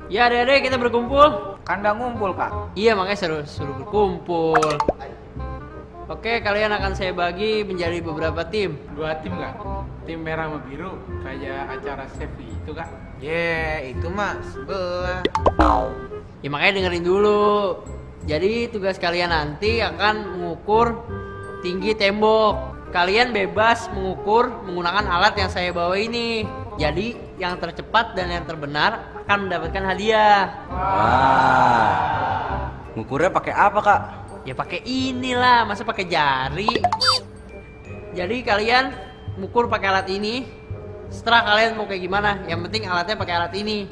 Ya adek-adek kita berkumpul. Kan udah ngumpul, Kak. Iya makanya suruh berkumpul. Oke, kalian akan saya bagi menjadi beberapa tim. 2 tim nggak? Tim merah sama biru kayak acara safety itu Kak. Itu mah sebelah. Ya makanya dengerin dulu. Jadi tugas kalian nanti akan mengukur tinggi tembok. Kalian bebas mengukur menggunakan alat yang saya bawa ini. Jadi yang tercepat dan yang terbenar akan mendapatkan hadiah. Ngukurnya pakai apa, Kak? Ya pakai inilah, masa pakai jari. Jadi kalian mengukur pakai alat ini. Setelah kalian mau kayak gimana, yang penting alatnya pakai alat ini.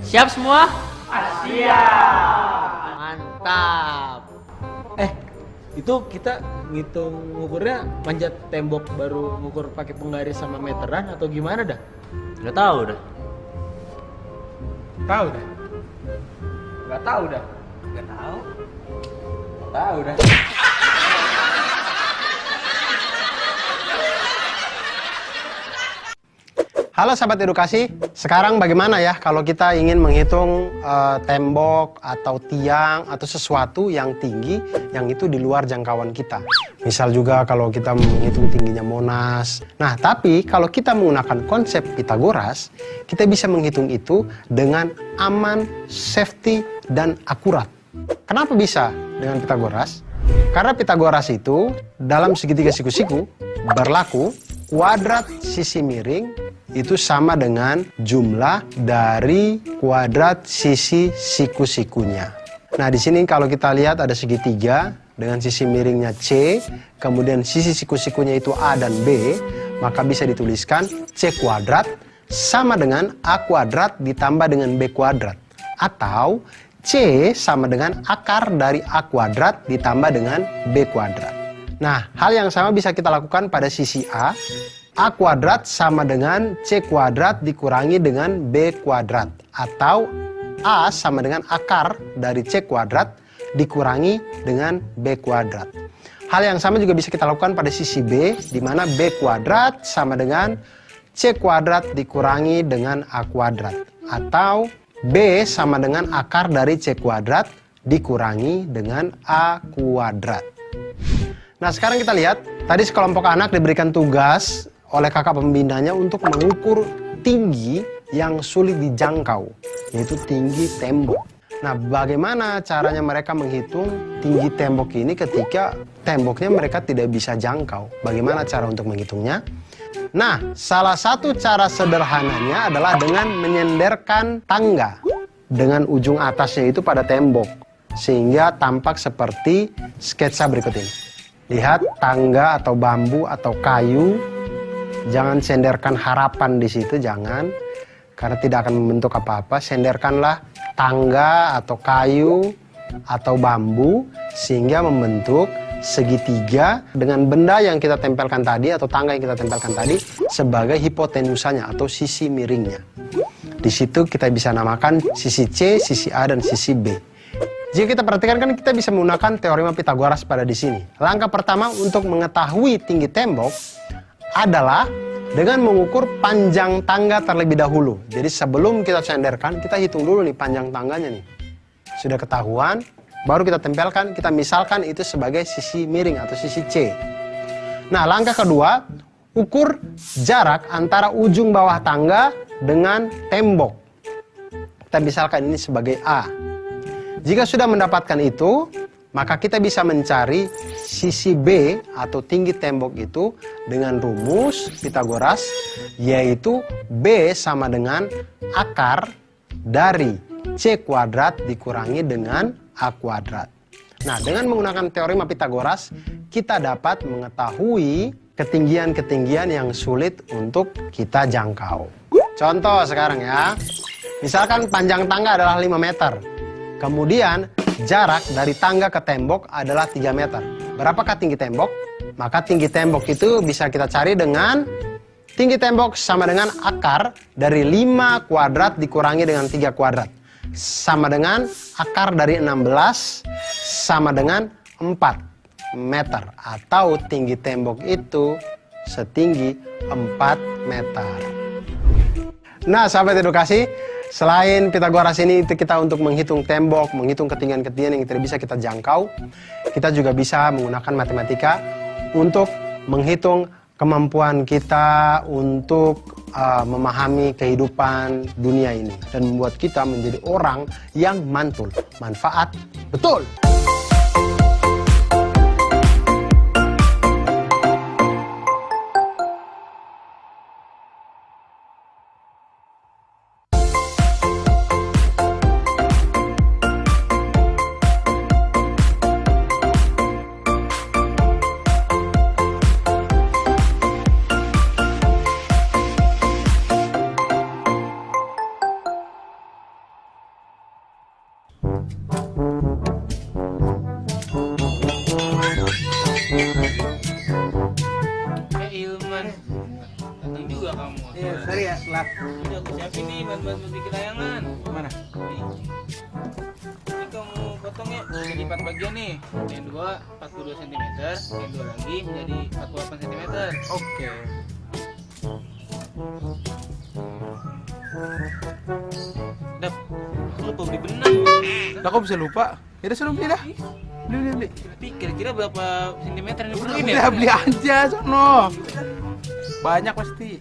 Siap semua? Siap. Mantap. Itu kita ngitung ngukurnya manjat tembok baru ngukur pakai penggaris sama meteran atau gimana dah? Nggak tahu dah. Tahu dah. Nggak tahu dah. Nggak tahu. Tahu dah. Halo sahabat edukasi, sekarang bagaimana ya kalau kita ingin menghitung tembok atau tiang atau sesuatu yang tinggi yang itu di luar jangkauan kita. Misal juga kalau kita menghitung tingginya Monas. Nah, tapi kalau kita menggunakan konsep Pitagoras, kita bisa menghitung itu dengan aman, safety, dan akurat. Kenapa bisa dengan Pitagoras? Karena Pitagoras itu dalam segitiga siku-siku berlaku kuadrat sisi miring itu sama dengan jumlah dari kuadrat sisi siku-sikunya. Nah, di sini kalau kita lihat ada segitiga dengan sisi miringnya C, kemudian sisi siku-sikunya itu A dan B, maka bisa dituliskan C kuadrat sama dengan A kuadrat ditambah dengan B kuadrat. Atau C sama dengan akar dari A kuadrat ditambah dengan B kuadrat. Nah, hal yang sama bisa kita lakukan pada sisi A. A kuadrat sama dengan C kuadrat dikurangi dengan B kuadrat. Atau A sama dengan akar dari C kuadrat dikurangi dengan B kuadrat. Hal yang sama juga bisa kita lakukan pada sisi B, di mana B kuadrat sama dengan C kuadrat dikurangi dengan A kuadrat. Atau B sama dengan akar dari C kuadrat dikurangi dengan A kuadrat. Nah, sekarang kita lihat, tadi sekelompok anak diberikan tugas oleh kakak pembinanya untuk mengukur tinggi yang sulit dijangkau, yaitu tinggi tembok. Nah, bagaimana caranya mereka menghitung tinggi tembok ini ketika temboknya mereka tidak bisa jangkau? Bagaimana cara untuk menghitungnya? Nah, salah satu cara sederhananya adalah dengan menyenderkan tangga dengan ujung atasnya itu pada tembok, sehingga tampak seperti sketsa berikut ini. Lihat tangga atau bambu atau kayu. Jangan senderkan harapan di situ, jangan, karena tidak akan membentuk apa-apa. Senderkanlah tangga atau kayu atau bambu sehingga membentuk segitiga dengan benda yang kita tempelkan tadi atau tangga yang kita tempelkan tadi sebagai hipotenusanya atau sisi miringnya. Di situ kita bisa namakan sisi C, sisi A, dan sisi B. Jika kita perhatikan kan kita bisa menggunakan teorema Pitagoras pada di sini. Langkah pertama untuk mengetahui tinggi tembok adalah dengan mengukur panjang tangga terlebih dahulu. Jadi sebelum kita senderkan, kita hitung dulu nih panjang tangganya nih. Sudah ketahuan, baru kita tempelkan, kita misalkan itu sebagai sisi miring atau sisi C. Nah, langkah kedua, ukur jarak antara ujung bawah tangga dengan tembok. Kita misalkan ini sebagai A. Jika sudah mendapatkan itu, maka kita bisa mencari sisi B atau tinggi tembok itu dengan rumus Pitagoras, yaitu B sama dengan akar dari C kuadrat dikurangi dengan A kuadrat. Nah, dengan menggunakan teorema Pitagoras, kita dapat mengetahui ketinggian-ketinggian yang sulit untuk kita jangkau. Contoh sekarang ya, misalkan panjang tangga adalah 5 meter. Kemudian jarak dari tangga ke tembok adalah 3 meter. Berapakah tinggi tembok? Maka tinggi tembok itu bisa kita cari dengan tinggi tembok sama dengan akar dari 5 kuadrat dikurangi dengan 3 kuadrat. Sama dengan akar dari 16 sama dengan 4 meter. Atau tinggi tembok itu setinggi 4 meter. Nah, sahabat edukasi, Selain Pitagoras ini itu kita untuk menghitung tembok, menghitung ketinggian-ketinggian yang tidak bisa kita jangkau, kita juga bisa menggunakan matematika untuk menghitung kemampuan kita untuk memahami kehidupan dunia ini dan membuat kita menjadi orang yang mantul, manfaat, betul. Ilman, datang juga kamu. Iya, sorry ya, telat. Udah aku siapin nih bahan-bahan bikin layangan. Mana? Nih. Ini kamu potong ya, jadi 4 bagian nih. Yang dua 42 cm, yang dua lagi menjadi 48 cm. Oke. Dap, aku lupa beli benang. Lah kok bisa lupa? Ya udah suruh beli dah. Beli. Tapi kira-kira berapa sentimeter yang Udah diperluin udah, ya? beli aja sono. Banyak pasti.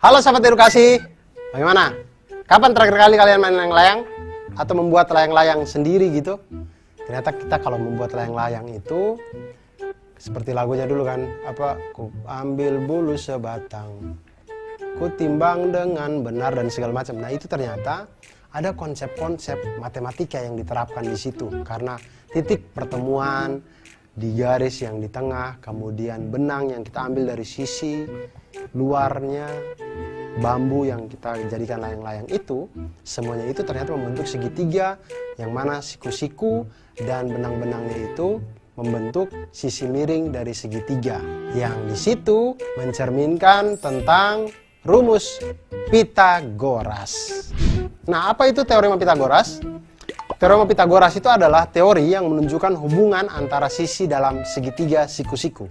Halo sahabat edukasi, bagaimana? Kapan terakhir kali kalian main layang-layang? Atau membuat layang-layang sendiri gitu? Ternyata kita kalau membuat layang-layang itu seperti lagunya dulu kan, apa? Ku ambil bulu sebatang, ku timbang dengan benar dan segala macam. Nah itu ternyata ada konsep-konsep matematika yang diterapkan di situ karena titik pertemuan di garis yang di tengah, kemudian benang yang kita ambil dari sisi luarnya, bambu yang kita jadikan layang-layang itu, semuanya itu ternyata membentuk segitiga yang mana siku-siku dan benang-benangnya itu membentuk sisi miring dari segitiga yang di situ mencerminkan tentang rumus Pitagoras. Nah, apa itu teorema Pitagoras? Teorema Pitagoras itu adalah teori yang menunjukkan hubungan antara sisi dalam segitiga siku-siku.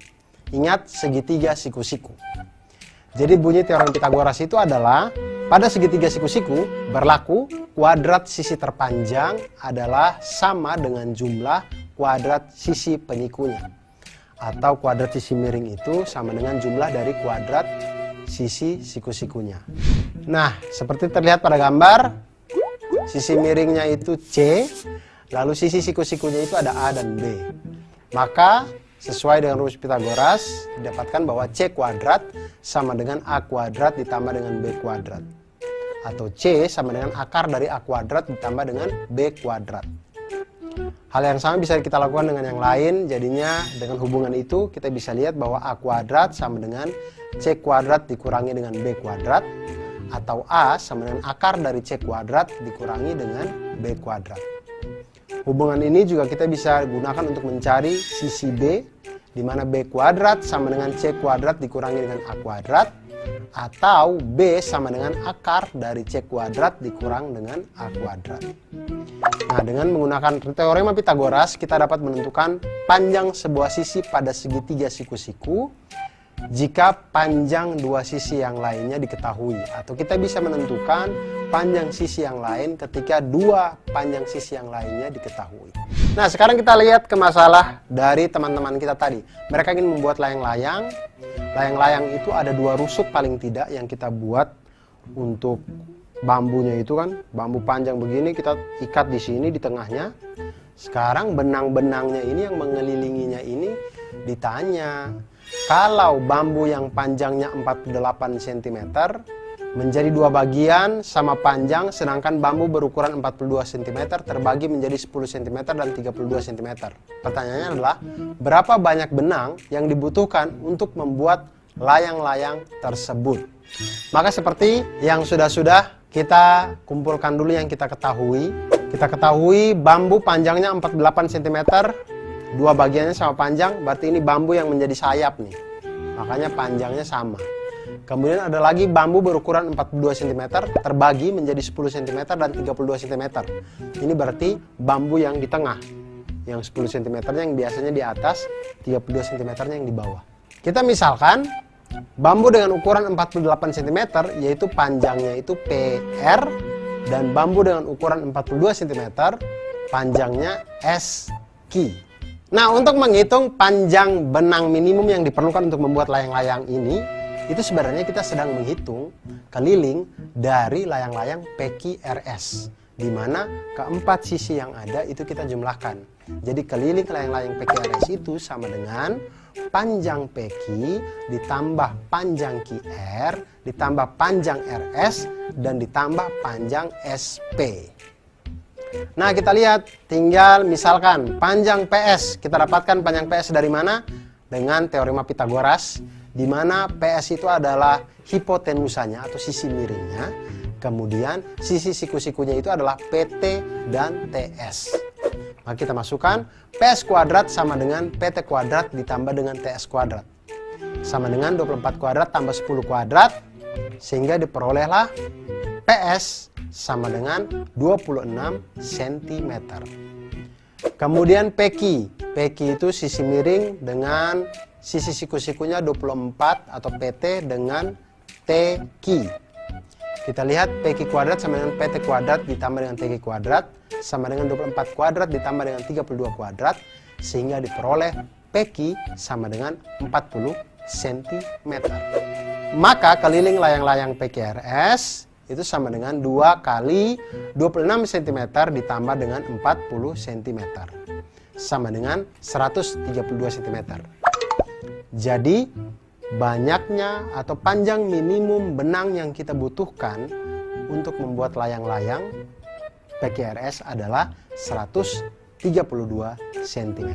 Ingat, segitiga siku-siku. Jadi bunyi teorema Pitagoras itu adalah pada segitiga siku-siku berlaku kuadrat sisi terpanjang adalah sama dengan jumlah kuadrat sisi penyikunya. Atau kuadrat sisi miring itu sama dengan jumlah dari kuadrat sisi siku-sikunya. Nah, seperti terlihat pada gambar, sisi miringnya itu C, lalu sisi siku-sikunya itu ada A dan B. Maka sesuai dengan rumus Pitagoras, didapatkan bahwa C kuadrat sama dengan A kuadrat ditambah dengan B kuadrat. Atau C sama dengan akar dari A kuadrat ditambah dengan B kuadrat. Hal yang sama bisa kita lakukan dengan yang lain, jadinya dengan hubungan itu kita bisa lihat bahwa A kuadrat sama dengan C kuadrat dikurangi dengan B kuadrat. Atau A sama dengan akar dari C kuadrat dikurangi dengan B kuadrat. Hubungan ini juga kita bisa gunakan untuk mencari sisi B, di mana B kuadrat sama dengan C kuadrat dikurangi dengan A kuadrat, atau B sama dengan akar dari C kuadrat dikurang dengan A kuadrat. Nah, dengan menggunakan teorema Pitagoras, kita dapat menentukan panjang sebuah sisi pada segitiga siku-siku jika panjang dua sisi yang lainnya diketahui, atau kita bisa menentukan panjang sisi yang lain ketika dua panjang sisi yang lainnya diketahui. Nah, sekarang kita lihat ke masalah dari teman-teman kita tadi. Mereka ingin membuat layang-layang. Layang-layang itu ada dua rusuk paling tidak yang kita buat untuk bambunya itu kan, bambu panjang begini kita ikat di sini di tengahnya. Sekarang benang-benangnya ini yang mengelilinginya ini ditanya, kalau bambu yang panjangnya 48 cm menjadi dua bagian sama panjang, sedangkan bambu berukuran 42 cm terbagi menjadi 10 cm dan 32 cm. Pertanyaannya adalah, berapa banyak benang yang dibutuhkan untuk membuat layang-layang tersebut? Maka seperti yang sudah-sudah kita kumpulkan dulu yang kita ketahui. Kita ketahui bambu panjangnya 48 cm, dua bagiannya sama panjang, berarti ini bambu yang menjadi sayap nih. Makanya panjangnya sama. Kemudian ada lagi bambu berukuran 42 cm terbagi menjadi 10 cm dan 32 cm. Ini berarti bambu yang di tengah. Yang 10 cm yang biasanya di atas, 32 cm yang di bawah. Kita misalkan bambu dengan ukuran 48 cm, yaitu panjangnya itu PR, dan bambu dengan ukuran 42 cm, panjangnya SQ. Nah, untuk menghitung panjang benang minimum yang diperlukan untuk membuat layang-layang ini, itu sebenarnya kita sedang menghitung keliling dari layang-layang PQRS, di mana keempat sisi yang ada itu kita jumlahkan. Jadi keliling layang-layang PQRS itu sama dengan panjang PQ ditambah panjang QR ditambah panjang RS dan ditambah panjang SP. Nah, kita lihat, tinggal misalkan panjang PS. Kita dapatkan panjang PS dari mana? Dengan teorema Pitagoras, di mana PS itu adalah hipotenusanya atau sisi miringnya. Kemudian sisi siku-sikunya itu adalah PT dan TS. Maka kita masukkan PS kuadrat sama dengan PT kuadrat ditambah dengan TS kuadrat. Sama dengan 24 kuadrat tambah 10 kuadrat. Sehingga diperolehlah PS sama dengan 26 cm. Kemudian PQ. PQ itu sisi miring dengan sisi siku-sikunya 24 atau PT dengan TQ. Kita lihat PQ kuadrat sama dengan PT kuadrat ditambah dengan TQ kuadrat sama dengan 24 kuadrat ditambah dengan 32 kuadrat, sehingga diperoleh PQ sama dengan 40 cm. Maka keliling layang-layang PQRS itu sama dengan 2 kali 26 cm ditambah dengan 40 cm. Sama dengan 132 cm. Jadi banyaknya atau panjang minimum benang yang kita butuhkan untuk membuat layang-layang PQRS adalah 132 cm.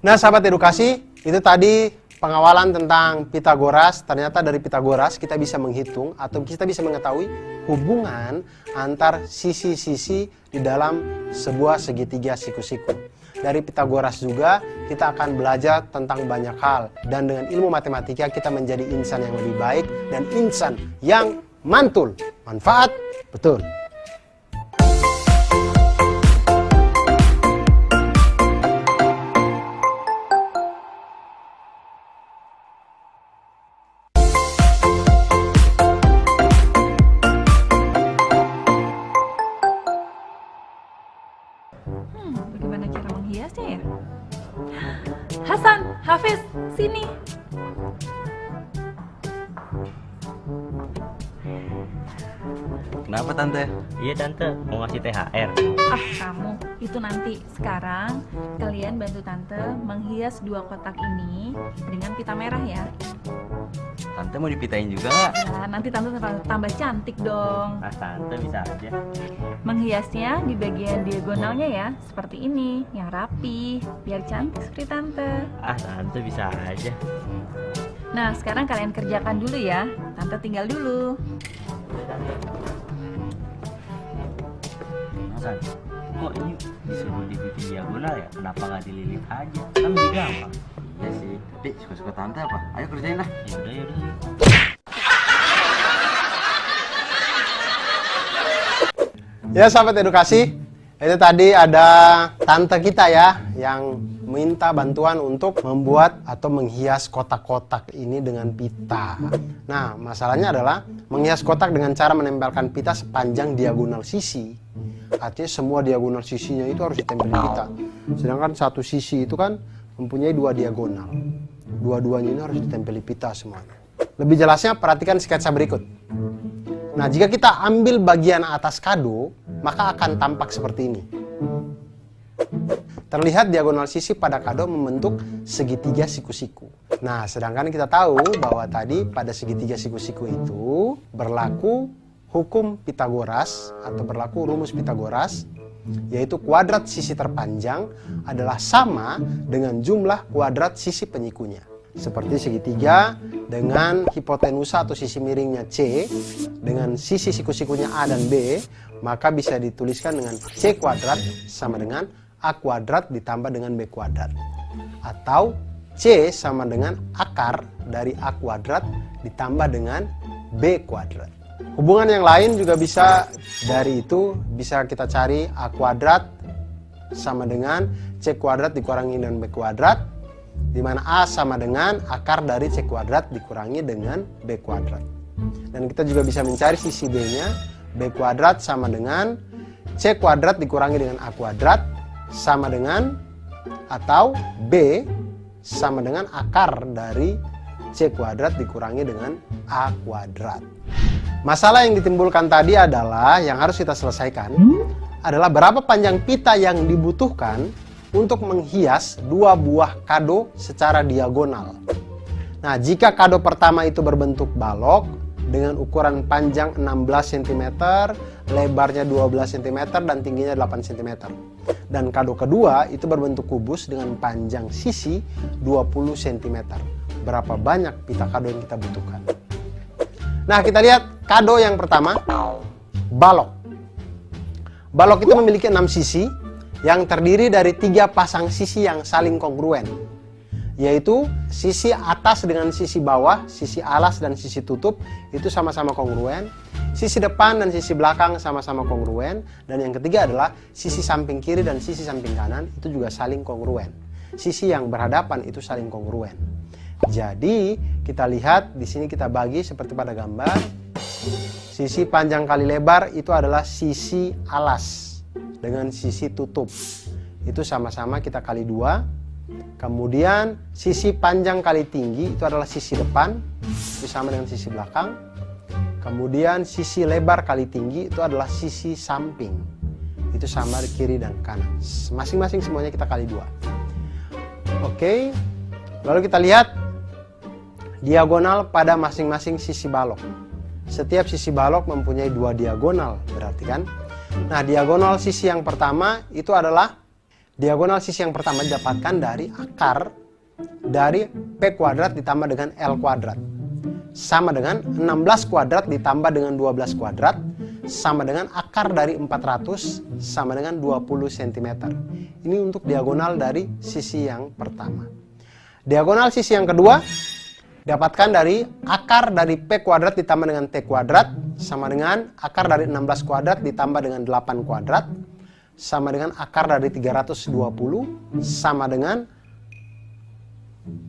Nah, sahabat edukasi, itu tadi pengawalan tentang Pitagoras. Ternyata dari Pitagoras kita bisa menghitung atau kita bisa mengetahui hubungan antar sisi-sisi di dalam sebuah segitiga siku-siku. Dari Pitagoras juga kita akan belajar tentang banyak hal, dan dengan ilmu matematika kita menjadi insan yang lebih baik dan insan yang mantul. Manfaat betul. Bagaimana cara menghiasnya ya? Hasan, Hafiz, sini. Kenapa tante? Iya tante, mau ngasih THR. Ah, kamu, itu nanti. Sekarang kalian bantu tante menghias 2 kotak ini dengan pita merah ya. Tante mau dipitain juga nggak? Nah, nanti tante tambah cantik dong. Ah, tante bisa aja. Menghiasnya di bagian diagonalnya ya, seperti ini, yang rapi, biar cantik seperti tante. Ah, tante bisa aja. Nah, sekarang kalian kerjakan dulu ya. Tante tinggal dulu. Hasan, kok ini disuruh dibikin diagonal ya? Kenapa nggak dililit aja? Kan lebih gampang. Iya sih, tapi suka-suka tante apa? Ayo kerjain lah. Yaudah, yaudah. Ya, sahabat edukasi, itu tadi ada tante kita ya yang minta bantuan untuk membuat atau menghias kotak-kotak ini dengan pita. Nah, masalahnya adalah menghias kotak dengan cara menempelkan pita sepanjang diagonal sisi. Artinya semua diagonal sisinya itu harus ditempel pita. Sedangkan satu sisi itu kan mempunyai 2 diagonal. Dua-duanya ini harus ditempeli pita semuanya. Lebih jelasnya perhatikan sketsa berikut. Nah, jika kita ambil bagian atas kado, maka akan tampak seperti ini. Terlihat diagonal sisi pada kado membentuk segitiga siku-siku. Nah, sedangkan kita tahu bahwa tadi pada segitiga siku-siku itu berlaku hukum Pitagoras atau berlaku rumus Pitagoras, yaitu kuadrat sisi terpanjang adalah sama dengan jumlah kuadrat sisi penyikunya. Seperti segitiga dengan hipotenusa atau sisi miringnya C dengan sisi siku-sikunya A dan B, maka bisa dituliskan dengan C kuadrat sama dengan A kuadrat ditambah dengan B kuadrat. Atau C sama dengan akar dari A kuadrat ditambah dengan B kuadrat. Hubungan yang lain juga bisa dari itu, bisa kita cari A kuadrat sama dengan C kuadrat dikurangi dengan B kuadrat. di mana A sama dengan akar dari C kuadrat dikurangi dengan B kuadrat. Dan kita juga bisa mencari sisi B-nya. B kuadrat sama dengan C kuadrat dikurangi dengan A kuadrat sama dengan, atau B sama dengan akar dari C kuadrat dikurangi dengan A kuadrat. Masalah yang ditimbulkan tadi adalah, yang harus kita selesaikan adalah berapa panjang pita yang dibutuhkan untuk menghias dua buah kado secara diagonal. Nah, jika kado pertama itu berbentuk balok dengan ukuran panjang 16 cm, lebarnya 12 cm, dan tingginya 8 cm. Dan kado kedua itu berbentuk kubus dengan panjang sisi 20 cm. Berapa banyak pita kado yang kita butuhkan? Nah, kita lihat kado yang pertama, balok. Balok itu memiliki 6 sisi yang terdiri dari 3 pasang sisi yang saling kongruen, yaitu sisi atas dengan sisi bawah, sisi alas dan sisi tutup itu sama-sama kongruen, sisi depan dan sisi belakang sama-sama kongruen, dan yang ketiga adalah sisi samping kiri dan sisi samping kanan itu juga saling kongruen. Sisi yang berhadapan itu saling kongruen. Jadi kita lihat di sini, kita bagi seperti pada gambar. Sisi panjang kali lebar itu adalah sisi alas dengan sisi tutup. Itu sama-sama kita kali 2. Kemudian sisi panjang kali tinggi itu adalah sisi depan, itu sama dengan sisi belakang. Kemudian sisi lebar kali tinggi itu adalah sisi samping, itu sama di kiri dan kanan. Masing-masing semuanya kita kali 2. Oke, lalu kita lihat diagonal pada masing-masing sisi balok. Setiap sisi balok mempunyai 2 diagonal, berarti kan? Nah, diagonal sisi yang pertama itu adalah, diagonal sisi yang pertama didapatkan dari akar dari P kuadrat ditambah dengan L kuadrat. Sama dengan 16 kuadrat ditambah dengan 12 kuadrat, sama dengan akar dari 400 sama dengan 20 cm. Ini untuk diagonal dari sisi yang pertama. Diagonal sisi yang kedua dapatkan dari akar dari P kuadrat ditambah dengan T kuadrat sama dengan akar dari 16 kuadrat ditambah dengan 8 kuadrat sama dengan akar dari 320 sama dengan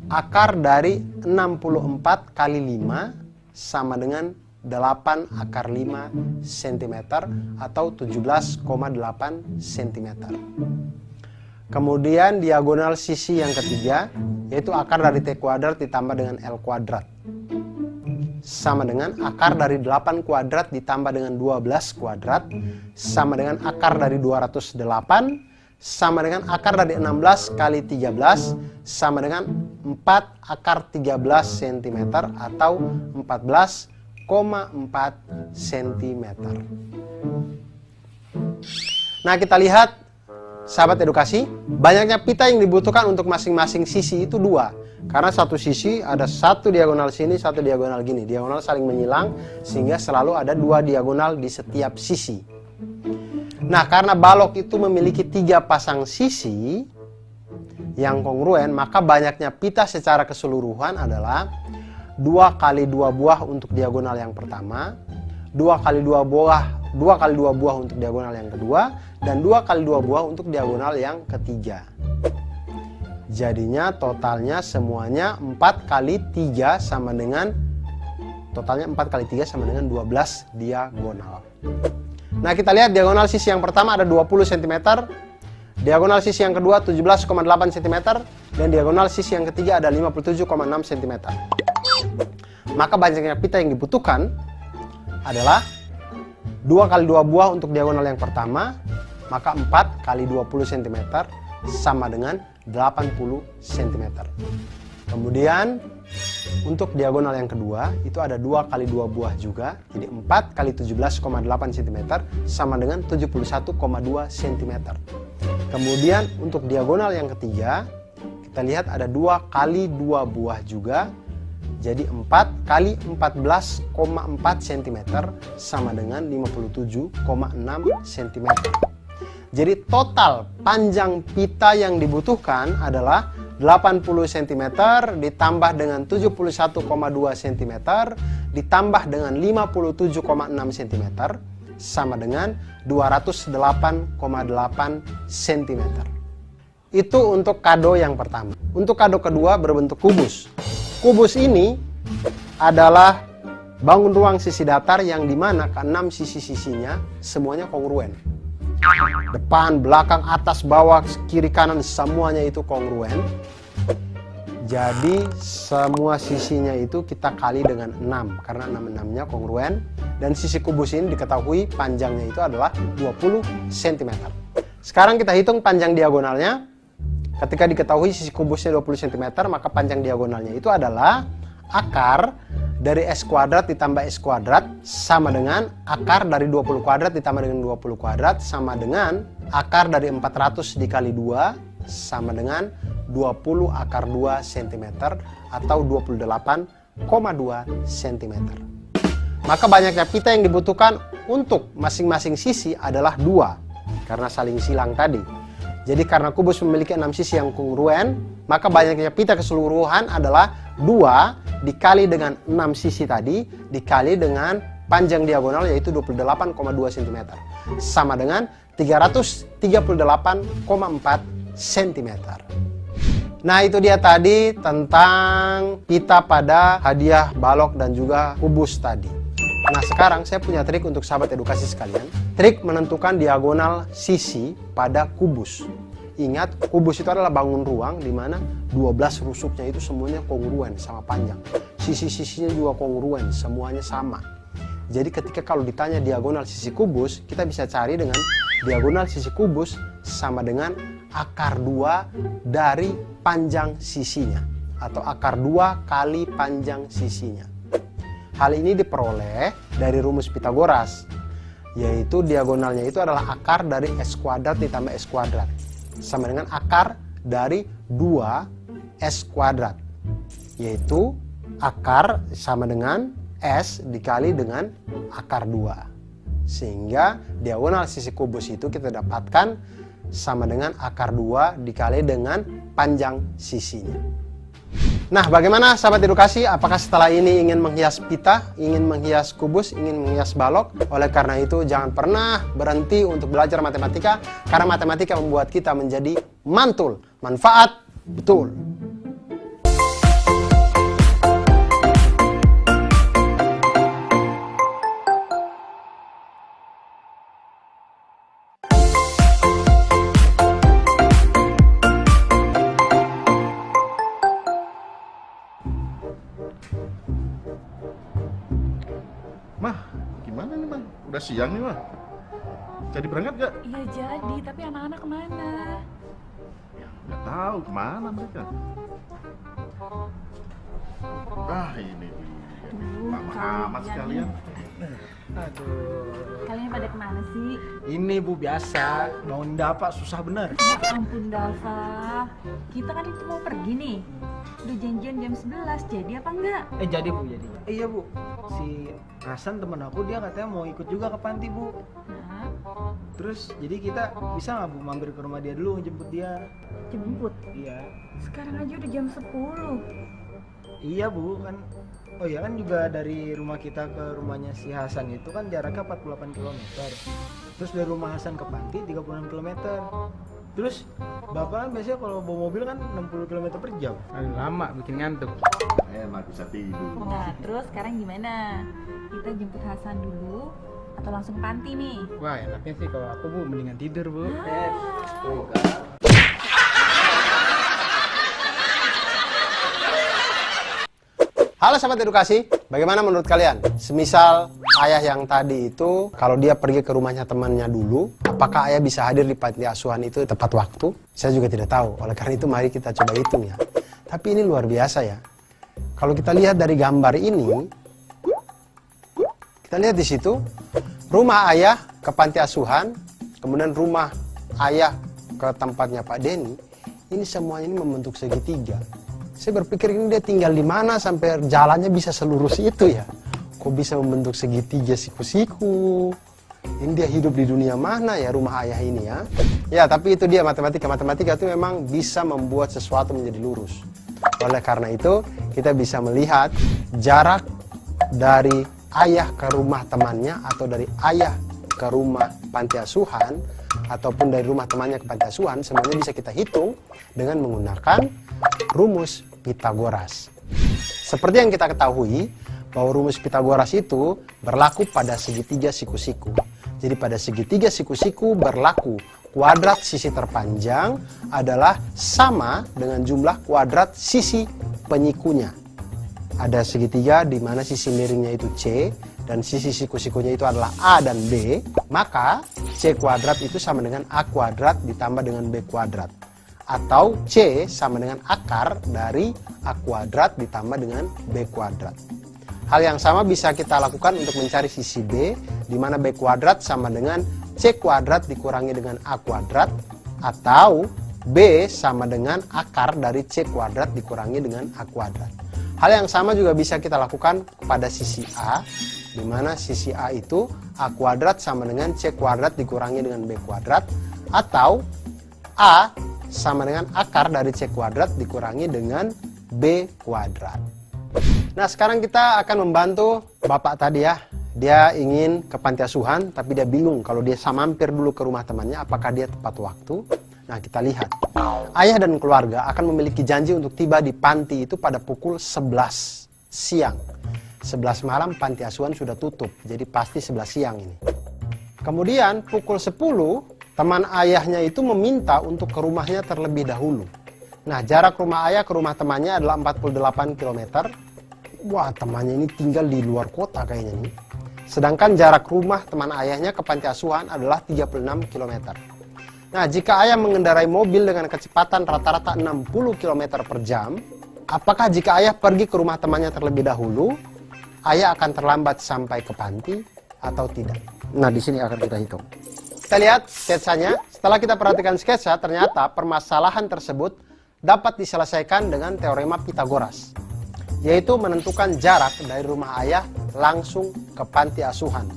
akar dari 64 kali 5 sama dengan 8 akar 5 cm atau 17,8 cm. Kemudian diagonal sisi yang ketiga yaitu akar dari T kuadrat ditambah dengan L kuadrat sama dengan akar dari 8 kuadrat ditambah dengan 12 kuadrat sama dengan akar dari 208 sama dengan akar dari 16 kali 13 sama dengan 4 akar 13 cm atau 14,4 cm. Nah, kita lihat sahabat edukasi, banyaknya pita yang dibutuhkan untuk masing-masing sisi itu 2. Karena satu sisi ada satu diagonal sini, satu diagonal gini. Diagonal saling menyilang sehingga selalu ada 2 diagonal di setiap sisi. Nah, karena balok itu memiliki 3 pasang sisi yang kongruen, maka banyaknya pita secara keseluruhan adalah 2 kali 2 buah untuk diagonal yang pertama, 2 kali 2 buah untuk diagonal yang kedua, dan 2 kali 2 buah untuk diagonal yang ketiga. Jadinya totalnya semuanya 4 kali 3 sama dengan, totalnya 4 kali 3 sama dengan 12 diagonal. Nah, kita lihat diagonal sisi yang pertama ada 20 cm, diagonal sisi yang kedua 17,8 cm, dan diagonal sisi yang ketiga ada 57,6 cm. Maka banyaknya pita yang dibutuhkan adalah 2 kali 2 buah untuk diagonal yang pertama, maka 4 kali 20 cm sama dengan 80 cm. Kemudian untuk diagonal yang kedua itu ada 2 kali 2 buah juga, jadi 4 kali 17,8 cm sama dengan 71,2 cm. Kemudian untuk diagonal yang ketiga kita lihat ada 2 kali 2 buah juga, jadi 4 kali 14,4 cm sama dengan 57,6 cm. Jadi total panjang pita yang dibutuhkan adalah 80 cm ditambah dengan 71,2 cm ditambah dengan 57,6 cm sama dengan 208,8 cm. Itu untuk kado yang pertama. Untuk kado kedua berbentuk kubus. Kubus ini adalah bangun ruang sisi datar yang dimana ke-6 sisi-sisinya semuanya kongruen. Depan, belakang, atas, bawah, kiri, kanan semuanya itu kongruen. Jadi semua sisinya itu kita kali dengan 6 karena 6-6-nya kongruen. Dan sisi kubus ini diketahui panjangnya itu adalah 20 cm. Sekarang kita hitung panjang diagonalnya. Ketika diketahui sisi kubusnya 20 cm, maka panjang diagonalnya itu adalah akar dari S kuadrat ditambah S kuadrat sama dengan akar dari 20 kuadrat ditambah dengan 20 kuadrat sama dengan akar dari 400 dikali 2 sama dengan 20 akar 2 cm atau 28,2 cm. Maka banyaknya pita yang dibutuhkan untuk masing-masing sisi adalah 2 karena saling silang tadi. Jadi karena kubus memiliki 6 sisi yang kongruen, maka banyaknya pita keseluruhan adalah 2 dikali dengan 6 sisi tadi dikali dengan panjang diagonal yaitu 28,2 cm sama dengan 338,4 cm. Nah itu dia tadi tentang pita pada hadiah balok dan juga kubus tadi. Nah sekarang saya punya trik untuk sahabat edukasi sekalian. Trik menentukan diagonal sisi pada kubus. Ingat, kubus itu adalah bangun ruang di mana 12 rusuknya itu semuanya kongruen sama panjang. Sisi-sisinya juga kongruen, semuanya sama. Jadi ketika kalau ditanya diagonal sisi kubus, kita bisa cari dengan diagonal sisi kubus sama dengan akar 2 dari panjang sisinya. Atau akar 2 kali panjang sisinya. Hal ini diperoleh dari rumus Pitagoras, yaitu diagonalnya itu adalah akar dari S kuadrat ditambah S kuadrat sama dengan akar dari 2 S kuadrat, yaitu akar sama dengan S dikali dengan akar 2. Sehingga diagonal sisi kubus itu kita dapatkan sama dengan akar 2 dikali dengan panjang sisinya. Nah, bagaimana sahabat edukasi? Apakah setelah ini ingin menghias pita, ingin menghias kubus, ingin menghias balok? Oleh karena itu, jangan pernah berhenti untuk belajar matematika, karena matematika membuat kita menjadi mantul, manfaat betul. Mah, gimana nih, Bang? Udah siang nih, Mah. Jadi berangkat gak? Iya jadi, tapi anak-anak kemana? Nggak tahu kemana mereka. Ah, ini dia. Lama amat sekalian. Aduh, Kalian pada kemana sih? ini Bu biasa, bangun dapat susah bener. Ya ampun Dava, kita kan itu mau pergi nih. Udah janjian jam 11, jadi apa enggak? Jadi Bu, jadi. Iya Bu, si Hasan temen aku dia katanya mau ikut juga ke panti Bu. Nah, Terus jadi kita bisa nggak Bu mampir ke rumah dia dulu jemput dia? jemput. Iya. Sekarang aja udah jam 10. Iya Bu kan. Oh iya kan juga dari rumah kita ke rumahnya si Hasan itu kan jaraknya 48 km. Terus dari rumah Hasan ke panti 36 km. Terus Bapak kan biasanya kalau bawa mobil kan 60 km per jam. Aduh, lama bikin ngantuk. Enak bisa tidur. Nah, terus sekarang gimana? Kita jemput Hasan dulu atau langsung panti nih? Wah, enaknya sih kalau aku, Bu, mendingan tidur, Bu. Halo sahabat edukasi, bagaimana menurut kalian? Semisal ayah yang tadi itu, kalau dia pergi ke rumahnya temannya dulu, apakah ayah bisa hadir di panti asuhan itu tepat waktu? Saya juga tidak tahu, oleh karena itu mari kita coba hitung ya. Tapi ini luar biasa ya. Kalau kita lihat dari gambar ini, kita lihat di situ, rumah ayah ke panti asuhan, kemudian rumah ayah ke tempatnya Pak Denny, ini semuanya ini membentuk segitiga. Saya berpikir ini dia tinggal di mana sampai jalannya bisa selurus itu ya. Kok bisa membentuk segitiga siku-siku? Ini dia hidup di dunia mana ya rumah ayah ini ya? Ya tapi itu dia matematika. Matematika itu memang bisa membuat sesuatu menjadi lurus. Oleh karena itu kita bisa melihat jarak dari ayah ke rumah temannya atau dari ayah ke rumah panti asuhan ataupun dari rumah temannya ke panti asuhan, semuanya bisa kita hitung dengan menggunakan rumus Pitagoras. Seperti yang kita ketahui, bahwa rumus Pitagoras itu berlaku pada segitiga siku-siku. Jadi pada segitiga siku-siku berlaku kuadrat sisi terpanjang adalah sama dengan jumlah kuadrat sisi penyikunya. Ada segitiga di mana sisi miringnya itu C dan sisi siku-sikunya itu adalah A dan B, maka C kuadrat itu sama dengan A kuadrat ditambah dengan B kuadrat. Atau C sama dengan akar dari A kuadrat ditambah dengan B kuadrat. Hal yang sama bisa kita lakukan untuk mencari sisi B, di mana B kuadrat sama dengan C kuadrat dikurangi dengan A kuadrat, atau B sama dengan akar dari C kuadrat dikurangi dengan A kuadrat. Hal yang sama juga bisa kita lakukan pada sisi A, di mana sisi A itu A kuadrat sama dengan C kuadrat dikurangi dengan B kuadrat, atau A sama dengan akar dari C kuadrat dikurangi dengan B kuadrat. Nah, sekarang kita akan membantu Bapak tadi ya. Dia ingin ke panti asuhan, tapi dia bingung kalau dia mampir dulu ke rumah temannya, apakah dia tepat waktu. Nah, kita lihat. Ayah dan keluarga akan memiliki janji untuk tiba di panti itu pada pukul 11 siang. 11 malam panti asuhan sudah tutup, jadi pasti 11 siang ini. Kemudian pukul 10, teman ayahnya itu meminta untuk ke rumahnya terlebih dahulu. Nah, jarak rumah ayah ke rumah temannya adalah 48 km. Wah, temannya ini tinggal di luar kota kayaknya nih. Sedangkan jarak rumah teman ayahnya ke panti asuhan adalah 36 km. Nah, jika ayah mengendarai mobil dengan kecepatan rata-rata 60 km per jam, apakah jika ayah pergi ke rumah temannya terlebih dahulu, ayah akan terlambat sampai ke panti atau tidak? Nah, di sini akan kita hitung. Kita lihat sketsanya. Setelah kita perhatikan sketsa, ternyata permasalahan tersebut dapat diselesaikan dengan teorema Pitagoras, yaitu menentukan jarak dari rumah ayah langsung ke panti asuhan.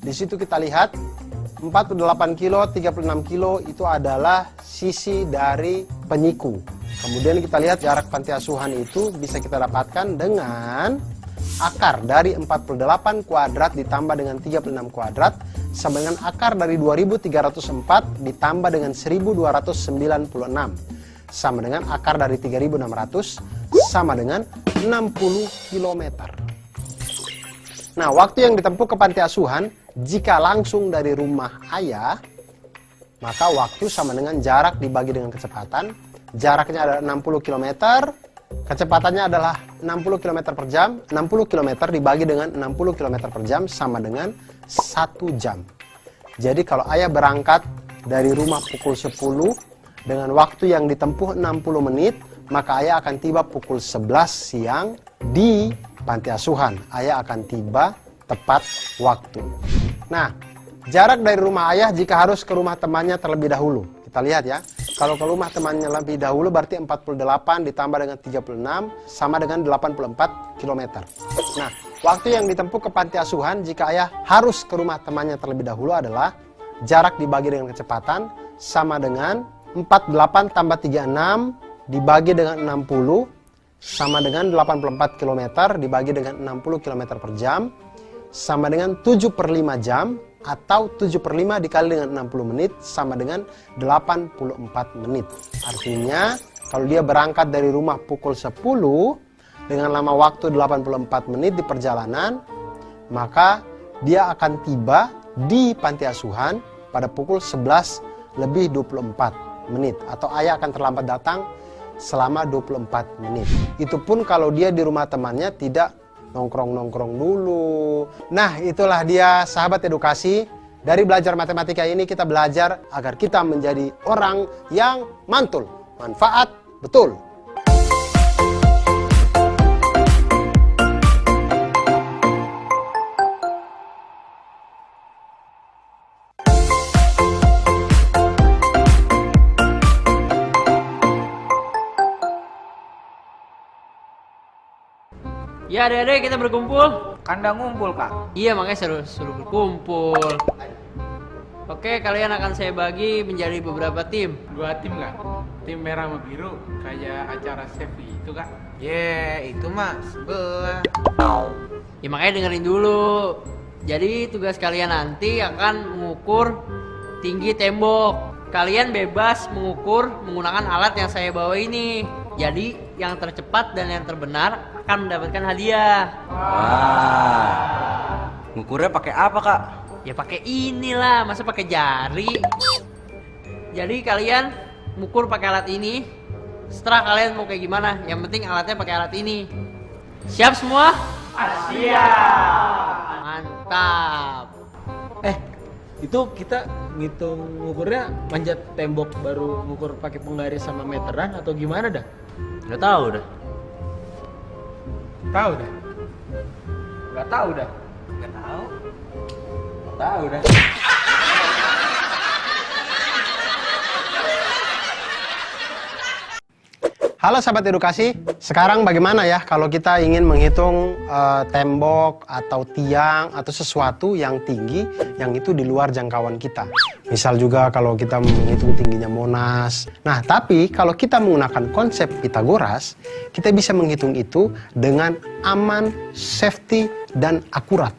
Di situ kita lihat 48 kilo, 36 kilo itu adalah sisi dari penyiku. Kemudian kita lihat jarak panti asuhan itu bisa kita dapatkan dengan akar dari 48 kuadrat ditambah dengan 36 kuadrat sama dengan akar dari 2304 ditambah dengan 1296 sama dengan akar dari 3600 sama dengan 60 km. Nah, waktu yang ditempuh ke panti asuhan jika langsung dari rumah ayah, maka waktu sama dengan jarak dibagi dengan kecepatan. Jaraknya adalah 60 km, kecepatannya adalah 60 km per jam. 60 km dibagi dengan 60 km per jam sama dengan 1 jam. Jadi kalau ayah berangkat dari rumah pukul 10 dengan waktu yang ditempuh 60 menit, maka ayah akan tiba pukul 11 siang di panti asuhan. Ayah akan tiba tepat waktu. Nah, jarak dari rumah ayah jika harus ke rumah temannya terlebih dahulu. Kita lihat ya. Kalau ke rumah temannya lebih dahulu berarti 48 ditambah dengan 36 sama dengan 84 km. Nah, waktu yang ditempuh ke panti asuhan jika ayah harus ke rumah temannya terlebih dahulu adalah jarak dibagi dengan kecepatan sama dengan 48 tambah 36 dibagi dengan 60 sama dengan 84 km dibagi dengan 60 km per jam sama dengan 7/5 jam, atau 7/5 dikali dengan 60 menit sama dengan 84 menit. Artinya kalau dia berangkat dari rumah pukul 10 dengan lama waktu 84 menit di perjalanan, maka dia akan tiba di panti asuhan pada pukul 11:24 menit, atau ayah akan terlambat datang selama 24 menit. Itu pun kalau dia di rumah temannya tidak nongkrong-nongkrong dulu. Nah, itulah dia sahabat edukasi. Dari belajar matematika ini kita belajar agar kita menjadi orang yang mantul, manfaat betul. Ya, adik-adik, kita berkumpul. Kandang ngumpul, Kak. Iya, makanya suruh berkumpul. Oke, kalian akan saya bagi menjadi beberapa tim. 2 tim, Kak. Tim merah sama biru kayak acara chef itu, Kak. Itu mah sebelah. Ya, makanya dengerin dulu. Jadi tugas kalian nanti akan mengukur tinggi tembok. Kalian bebas mengukur menggunakan alat yang saya bawa ini. Jadi yang tercepat dan yang terbenar akan mendapatkan hadiah. Wah. Ngukurnya pakai apa, Kak? Ya pakai inilah, masa pakai jari. Jadi kalian mengukur pakai alat ini. Setelah kalian mau kayak gimana, yang penting alatnya pakai alat ini. Siap semua? Siap. Mantap. Itu kita ngitung ngukurnya manjat tembok baru ngukur pakai penggaris sama meteran atau gimana dah? Nggak tahu dah. Tahu dah. Nggak tahu dah. Nggak tahu. Nggak tahu dah. Halo sahabat edukasi, sekarang bagaimana ya kalau kita ingin menghitung tembok atau tiang atau sesuatu yang tinggi yang itu di luar jangkauan kita. Misal juga kalau kita menghitung tingginya Monas. Nah, tapi kalau kita menggunakan konsep Pitagoras, kita bisa menghitung itu dengan aman, safety, dan akurat.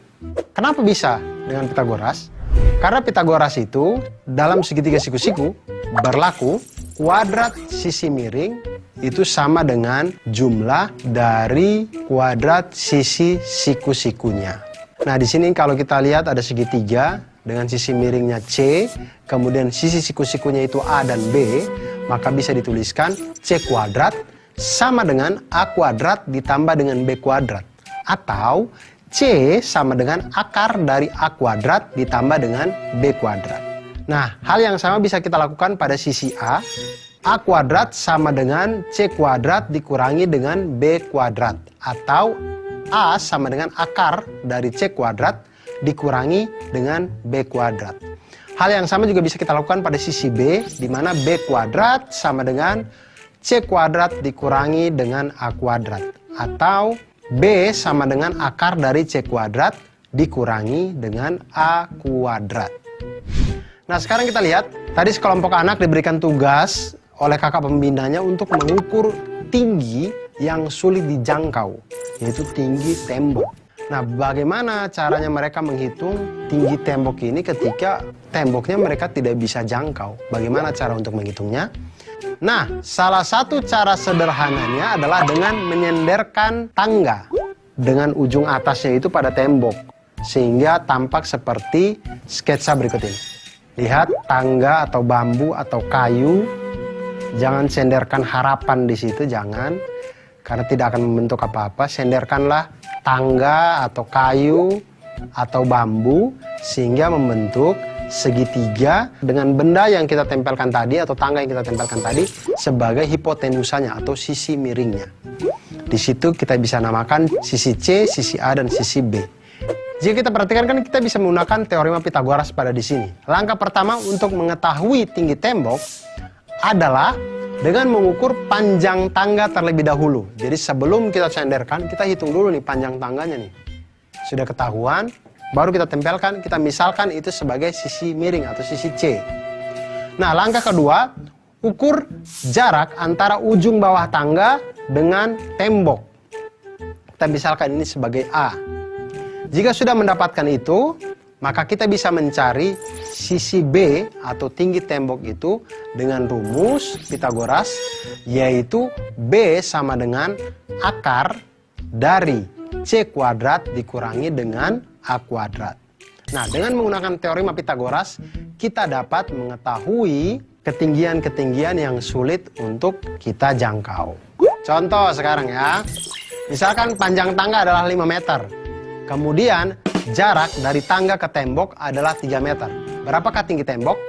Kenapa bisa dengan Pitagoras? Karena Pitagoras itu dalam segitiga siku-siku berlaku kuadrat sisi miring itu sama dengan jumlah dari kuadrat sisi siku-sikunya. Nah, di sini kalau kita lihat ada segitiga dengan sisi miringnya C, kemudian sisi siku-sikunya itu A dan B, maka bisa dituliskan C kuadrat sama dengan A kuadrat ditambah dengan B kuadrat. Atau C sama dengan akar dari A kuadrat ditambah dengan B kuadrat. Nah, hal yang sama bisa kita lakukan pada sisi A. A kuadrat sama dengan C kuadrat dikurangi dengan B kuadrat. Atau A sama dengan akar dari C kuadrat dikurangi dengan B kuadrat. Hal yang sama juga bisa kita lakukan pada sisi B, di mana B kuadrat sama dengan C kuadrat dikurangi dengan A kuadrat. Atau B sama dengan akar dari C kuadrat dikurangi dengan A kuadrat. Nah, sekarang kita lihat, tadi sekelompok anak diberikan tugas oleh kakak pembinanya untuk mengukur tinggi yang sulit dijangkau, yaitu tinggi tembok. Nah, bagaimana caranya mereka menghitung tinggi tembok ini ketika temboknya mereka tidak bisa jangkau? Bagaimana cara untuk menghitungnya? Nah, salah satu cara sederhananya adalah dengan menyenderkan tangga dengan ujung atasnya itu pada tembok, sehingga tampak seperti sketsa berikut ini. Lihat, tangga atau bambu atau kayu. Jangan senderkan harapan di situ, jangan, karena tidak akan membentuk apa-apa. Senderkanlah tangga atau kayu atau bambu sehingga membentuk segitiga dengan benda yang kita tempelkan tadi atau tangga yang kita tempelkan tadi sebagai hipotenusanya atau sisi miringnya. Di situ kita bisa namakan sisi C, sisi A, dan sisi B. Jika kita perhatikan kan kita bisa menggunakan teorema Pitagoras pada di sini. Langkah pertama untuk mengetahui tinggi tembok adalah dengan mengukur panjang tangga terlebih dahulu. Jadi sebelum kita senderkan, kita hitung dulu nih panjang tangganya nih. Sudah ketahuan, baru kita tempelkan, kita misalkan itu sebagai sisi miring atau sisi C. Nah, langkah kedua, ukur jarak antara ujung bawah tangga dengan tembok. Kita misalkan ini sebagai A. Jika sudah mendapatkan itu, maka kita bisa mencari sisi B atau tinggi tembok itu dengan rumus Pitagoras, yaitu B sama dengan akar dari C kuadrat dikurangi dengan A kuadrat. Nah, dengan menggunakan teorema Pitagoras, kita dapat mengetahui ketinggian-ketinggian yang sulit untuk kita jangkau. Contoh sekarang ya, misalkan panjang tangga adalah 5 meter. Kemudian jarak dari tangga ke tembok adalah 3 meter. Berapakah tinggi tembok?